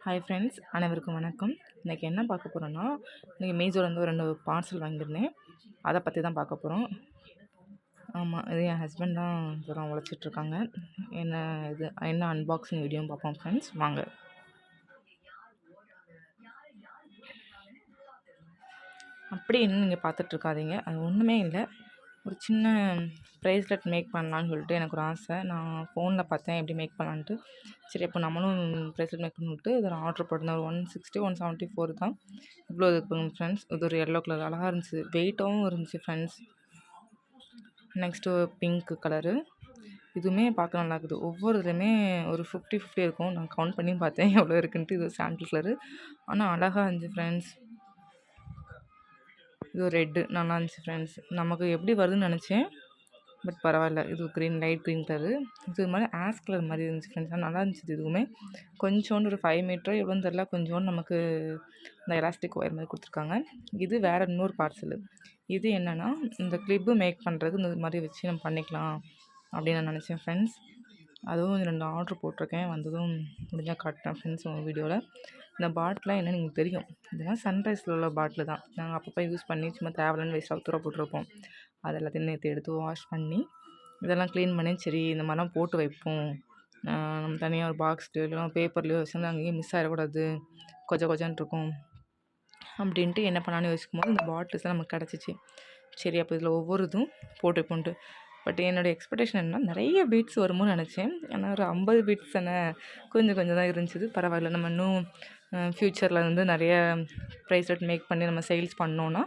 Hi friends, அனைவருக்கும் வணக்கம். இன்றைக்கி என்ன பார்க்க போகிறோன்னா, இன்றைக்கி மீஷோலேருந்து ஒரு 2 பார்சல் வாங்கியிருந்தேன். அதை பற்றி தான் பார்க்க போகிறோம். ஆமாம், இது என் ஹஸ்பண்ட் தான் இதெல்லாம் உழைச்சிட்ருக்காங்க. என்ன அன்பாக்சிங் வீடியோன்னு பார்ப்போம் ஃப்ரெண்ட்ஸ், வாங்க. அப்படி என்ன நீங்கள் பார்த்துட்ருக்காதீங்க, அது ஒன்றுமே இல்லை. ஒரு சின்ன ப்ரேஸ்லெட் மேக் பண்ணலான்னு சொல்லிட்டு எனக்கு ஒரு ஆசை. நான் ஃபோனில் பார்த்தேன் எப்படி மேக் பண்ணலான்ட்டு. சரி அப்போ நம்மளும் ப்ரேஸ்லெட் மேக் பண்ணிவிட்டு இதில் ஆர்டர் போட்டிருந்தேன். ஒரு 160 174 தான். இவ்வளோ இருக்குங்க ஃப்ரெண்ட்ஸ். இது ஒரு எல்லோ கலர் அழகாக இருந்துச்சு, வெயிட்டாகவும் இருந்துச்சு ஃப்ரெண்ட்ஸ். நெக்ஸ்ட்டு பிங்க் கலரு, இதுவுமே பார்க்க நல்லா இருக்குது. ஒவ்வொரு இதுலையுமே ஒரு 50 இருக்கும். நான் கவுண்ட் பண்ணி பார்த்தேன் எவ்வளோ இருக்குன்ட்டு. இது சாண்டில் கலரு, ஆனால் அழகாக இருந்துச்சு ஃப்ரெண்ட்ஸ். இது ரெட்டு நல்லா இருந்துச்சு ஃப்ரெண்ட்ஸ். நமக்கு எப்படி வருதுன்னு நினச்சேன், பட் பரவாயில்ல. இது க்ரீன், லைட் க்ரீன் கலரு. இது மாதிரி ஆஷ் கலர் மாதிரி இருந்துச்சு ஃப்ரெண்ட்ஸ். நல்லா இருந்துச்சு. இதுவுமே கொஞ்சோண்டு ஒரு 5 மீட்டரோ எவ்வளோன்னு தெரில, கொஞ்சோண்டு நமக்கு இந்த எலாஸ்டிக் ஒயர் மாதிரி கொடுத்துருக்காங்க. இது வேறு இன்னொரு பார்சலு. இது என்னென்னா, இந்த கிளிப்பு மேக் பண்ணுறதுக்கு இந்த மாதிரி வச்சு நம்ம பண்ணிக்கலாம் அப்படின்னு நான் நினச்சேன் ஃப்ரெண்ட்ஸ். அதுவும் 2 ஆர்ட்ரு போட்டிருக்கேன். வந்ததும் முடிஞ்சால் காட்டுறேன் ஃப்ரெண்ட்ஸ் உங்கள் வீடியோவில். இந்த பாட்டிலாம் என்னென்னு எனக்கு தெரியும். இதெல்லாம் சன்ரைஸில் உள்ள பாட்டில் தான். நாங்கள் அப்பப்போ யூஸ் பண்ணி சும்மா தேவையில்லன்னு வேஸ்ட்டாக தூர போட்டிருப்போம். அது எல்லாத்தையும் நேற்று எடுத்து வாஷ் பண்ணி இதெல்லாம் க்ளீன் பண்ணி, சரி இந்த மாதிரிலாம் போட்டு வைப்போம், நம்ம தனியாக ஒரு பாக்ஸ்லையோ இல்லைனா பேப்பர்லையோ வச்சுருந்து அங்கேயும் மிஸ் ஆகிடக்கூடாது, கொஞ்சம் இருக்கும் அப்படின்ட்டு என்ன பண்ணான்னு யோசிக்கும் போது இந்த பாட்டில்ஸ் தான் நமக்கு கிடச்சிச்சு. சரி அப்போ இதில் ஒவ்வொரு இதுவும் போட்டு வைப்போன்ட்டு. பட் என்னோடய எக்ஸ்பெக்டேஷன் என்னன்னா, நிறைய பீட்ஸ் வருமோன்னு நினச்சேன். ஆனால் ஒரு 50 பீட்ஸ் தானே, கொஞ்சம் தான் இருந்துச்சு. பரவாயில்ல, நம்ம இன்னும் ஃப்யூச்சரில் வந்து நிறைய ப்ரைஸ்லெட் மேக் பண்ணி நம்ம சேல்ஸ் பண்ணோன்னா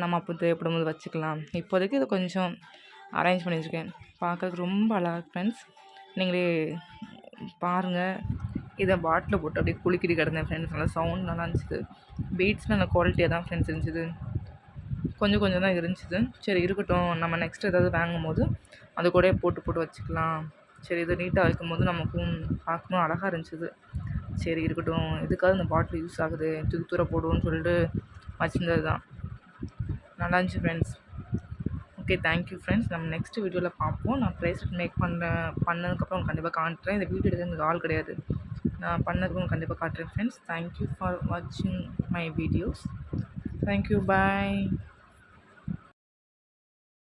நம்ம அப்போ தேவைப்படும்போது வச்சுக்கலாம். இப்போதைக்கு இதை கொஞ்சம் அரேஞ்ச் பண்ணி வச்சுருக்கேன். பார்க்கறதுக்கு ரொம்ப அழகாக ஃப்ரெண்ட்ஸ். நீங்களே பாருங்கள். இதை பாட்டில் போட்டு அப்படியே குலுக்கிட்டு கிடந்தேன் ஃப்ரெண்ட்ஸ். நல்லா சவுண்ட் நல்லா இருந்துச்சு. பீட்ஸ் நல்ல குவாலிட்டியாக தான் ஃப்ரெண்ட்ஸ் இருந்துச்சு. கொஞ்சம் தான் இருந்துச்சு. சரி இருக்கட்டும், நம்ம நெக்ஸ்ட் ஏதாவது வாங்கும்போது அது கூட போட்டு வச்சுக்கலாம். சரி இது நீட்டாக வைக்கும்போது நமக்கும் பார்க்கணும் அழகாக இருந்துச்சு. சரி இருக்கட்டும், எதுக்காவது இந்த பாட்டில் யூஸ் ஆகுது, தூர போடுவோன்னு சொல்லிட்டு வச்சுருந்தது தான். நல்லா இருந்துச்சு ஃப்ரெண்ட்ஸ். Okay, thank you friends. நம்ம நெக்ஸ்ட் வீடியோவில் பார்ப்போம். நான் ப்ரைஸ்லெட் மேக் பண்ணதுக்கப்புறம் கண்டிப்பாக காட்டுறேன். இந்த வீடியோ எடுக்க எனக்கு ஆள் கிடையாது. நான் பண்ணதுக்கும் கண்டிப்பாக காட்டுறேன் ஃப்ரெண்ட்ஸ். தேங்க்யூ ஃபார் வாட்சிங் மை வீடியோஸ். Thank you, bye.